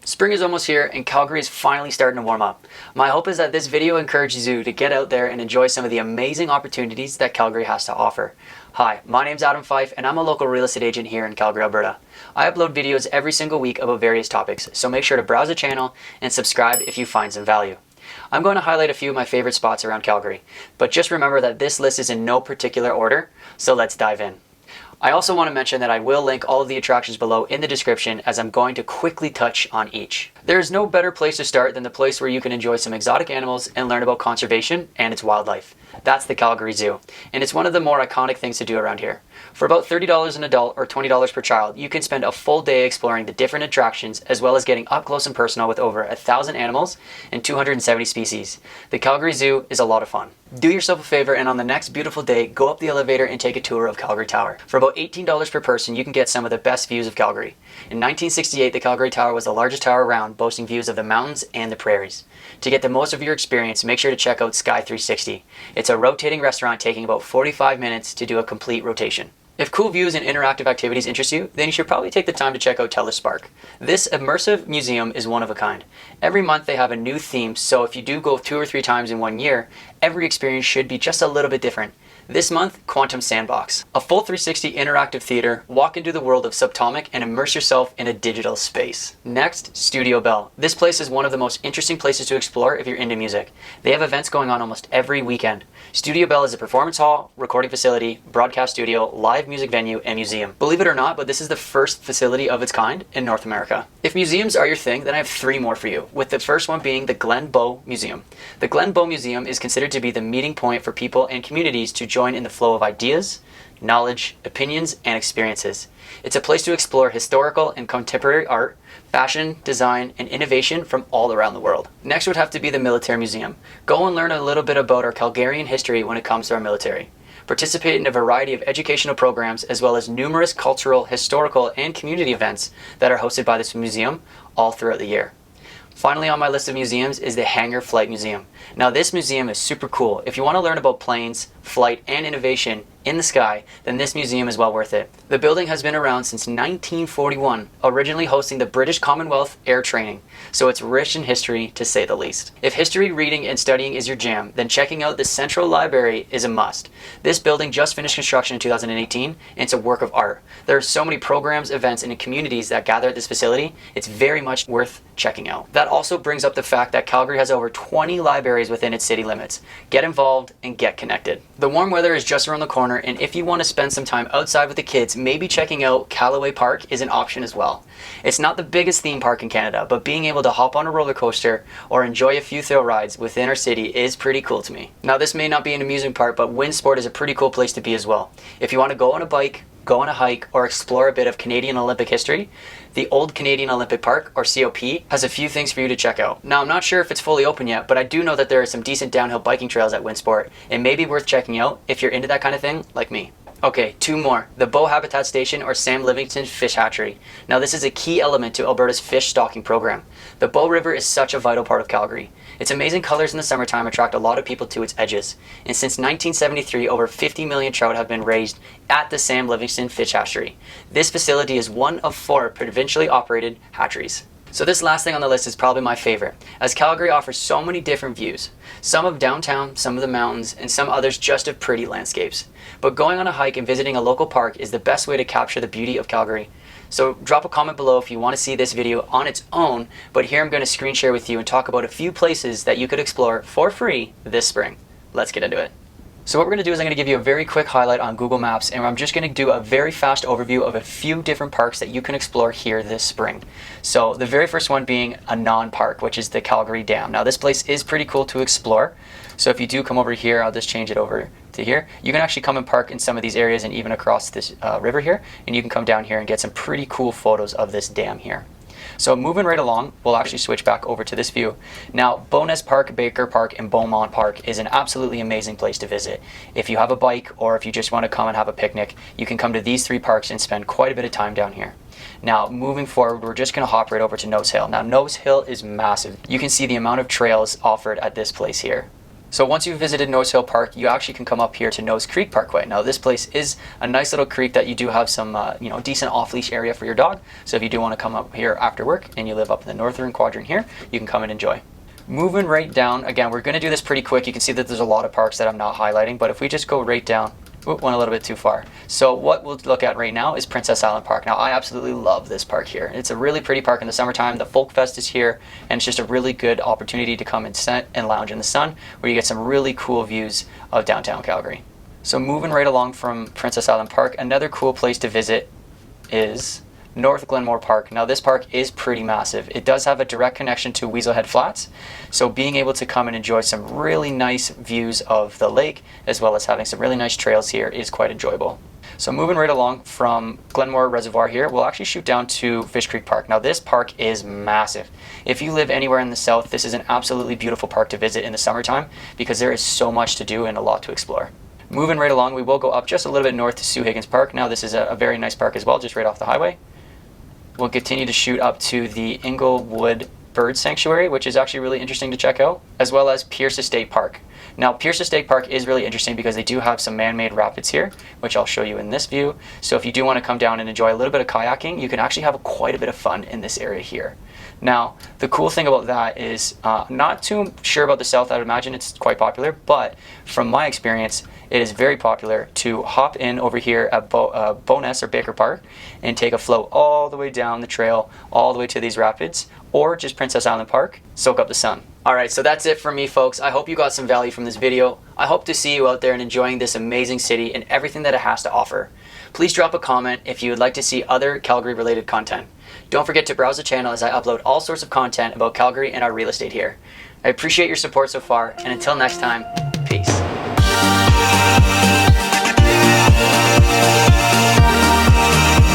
Spring is almost here and Calgary is finally starting to warm up. My hope is that this video encourages you to get out there and enjoy some of the amazing opportunities that Calgary has to offer. Hi, my name's Adam Fife and I'm a local real estate agent here in Calgary, Alberta. I upload videos every single week about various topics, so make sure to browse the channel and subscribe if you find some value. I'm going to highlight a few of my favorite spots around Calgary, but just remember that this list is in no particular order, so let's dive in. I also want to mention that I will link all of the attractions below in the description, as I'm going to quickly touch on each. There is no better place to start than the place where you can enjoy some exotic animals and learn about conservation and its wildlife. That's the Calgary Zoo, and it's one of the more iconic things to do around here. For about $30 an adult or $20 per child, you can spend a full day exploring the different attractions, as well as getting up close and personal with over 1,000 animals and 270 species. The Calgary Zoo is a lot of fun. Do yourself a favor and on the next beautiful day, go up the elevator and take a tour of Calgary Tower. For about $18 per person, you can get some of the best views of Calgary. In 1968, the Calgary Tower was the largest tower around, boasting views of the mountains and the prairies. To get the most of your experience, make sure to check out Sky 360. It's a rotating restaurant taking about 45 minutes to do a complete rotation. If cool views and interactive activities interest you, then you should probably take the time to check out Telus Spark. This immersive museum is one of a kind. Every month they have a new theme, so if you do go 2 or 3 times in 1 year, every experience should be just a little bit different. This month, Quantum Sandbox. A full 360 interactive theater, walk into the world of Subatomic and immerse yourself in a digital space. Next, Studio Bell. This place is one of the most interesting places to explore if you're into music. They have events going on almost every weekend. Studio Bell is a performance hall, recording facility, broadcast studio, live music venue, and museum. Believe it or not, but this is the first facility of its kind in North America. If museums are your thing, then I have 3 more for you, with the first one being the Glenbow Museum. The Glenbow Museum is considered to be the meeting point for people and communities to join in the flow of ideas, knowledge, opinions, and experiences. It's a place to explore historical and contemporary art, fashion, design, and innovation from all around the world. Next would have to be the Military Museum. Go and learn a little bit about our Calgarian history when it comes to our military. Participate in a variety of educational programs, as well as numerous cultural, historical, and community events that are hosted by this museum all throughout the year. Finally on my list of museums is the Hangar Flight Museum. Now this museum is super cool. If you want to learn about planes, flight, and innovation in the sky, then this museum is well worth it. The building has been around since 1941, originally hosting the British Commonwealth Air Training, so it's rich in history to say the least. If history, reading, and studying is your jam, then checking out the Central Library is a must. This building just finished construction in 2018, and it's a work of art. There are so many programs, events, and communities that gather at this facility, it's very much worth checking out. That also brings up the fact that Calgary has over 20 libraries within its city limits. Get involved and get connected. The warm weather is just around the corner, and if you want to spend some time outside with the kids, maybe checking out Calaway Park is an option as well. It's not the biggest theme park in Canada, but being able to hop on a roller coaster or enjoy a few thrill rides within our city is pretty cool to me. Now this may not be an amusement park, but WinSport is a pretty cool place to be as well. If you want to go on a bike, go on a hike, or explore a bit of Canadian Olympic history, the Old Canadian Olympic Park, or COP, has a few things for you to check out. Now I'm not sure if it's fully open yet, but I do know that there are some decent downhill biking trails at WinSport. It may be worth checking out if you're into that kind of thing, like me. Okay, 2 more. The Bow Habitat Station, or Sam Livingston Fish Hatchery. Now this is a key element to Alberta's fish stocking program. The Bow River is such a vital part of Calgary. Its amazing colors in the summertime attract a lot of people to its edges. And since 1973, over 50 million trout have been raised at the Sam Livingston Fish Hatchery. This facility is one of 4 provincially operated hatcheries. So this last thing on the list is probably my favorite, as Calgary offers so many different views. Some of downtown, some of the mountains, and some others just of pretty landscapes. But going on a hike and visiting a local park is the best way to capture the beauty of Calgary. So drop a comment below if you want to see this video on its own, but here I'm going to screen share with you and talk about a few places that you could explore for free this spring. Let's get into it. So what we're going to do is I'm going to give you a very quick highlight on Google Maps, and I'm just going to do a very fast overview of a few different parks that you can explore here this spring. So the very first one being a non-park, which is the Calgary Dam. Now this place is pretty cool to explore. So if you do come over here, I'll just change it over to here. You can actually come and park in some of these areas and even across this river here, and you can come down here and get some pretty cool photos of this dam here. So moving right along, we'll actually switch back over to this view. Now, Bowness Park, Baker Park, and Beaumont Park is an absolutely amazing place to visit. If you have a bike or if you just want to come and have a picnic, you can come to these 3 parks and spend quite a bit of time down here. Now, moving forward, we're just going to hop right over to Nose Hill. Now, Nose Hill is massive. You can see the amount of trails offered at this place here. So once you've visited Nose Hill Park, you actually can come up here to Nose Creek Parkway. Now this place is a nice little creek that you do have some decent off-leash area for your dog. So if you do want to come up here after work and you live up in the northern quadrant here, you can come and enjoy. Moving right down, again, we're going to do this pretty quick. You can see that there's a lot of parks that I'm not highlighting, but if we just go right down, went a little bit too far. So what we'll look at right now is Princess Island Park. Now I absolutely love this park here. It's a really pretty park in the summertime. The Folk Fest is here, and it's just a really good opportunity to come and sit and lounge in the sun, where you get some really cool views of downtown Calgary. So moving right along from Princess Island Park, another cool place to visit is North Glenmore Park. Now this park is pretty massive. It does have a direct connection to Weaselhead Flats, so being able to come and enjoy some really nice views of the lake, as well as having some really nice trails here, is quite enjoyable. So moving right along from Glenmore Reservoir here, we'll actually shoot down to Fish Creek Park. Now this park is massive. If you live anywhere in the south, this is an absolutely beautiful park to visit in the summertime because there is so much to do and a lot to explore. Moving right along, we will go up just a little bit north to Sue Higgins Park. Now this is a very nice park as well, just right off the highway. We'll continue to shoot up to the Inglewood Bird Sanctuary, which is actually really interesting to check out, as well as Pierce Estate Park. Now Pierce Estate Park is really interesting because they do have some man-made rapids here, which I'll show you in this view. So if you do want to come down and enjoy a little bit of kayaking, you can actually have quite a bit of fun in this area here. Now, the cool thing about that is, not too sure about the south, I would imagine it's quite popular, but from my experience, it is very popular to hop in over here at Bowness or Baker Park and take a float all the way down the trail, all the way to these rapids, or just Princess Island Park, soak up the sun. Alright, so that's it for me, folks. I hope you got some value from this video. I hope to see you out there and enjoying this amazing city and everything that it has to offer. Please drop a comment if you would like to see other Calgary related content. Don't forget to browse the channel as I upload all sorts of content about Calgary and our real estate here. I appreciate your support so far, and until next time, peace.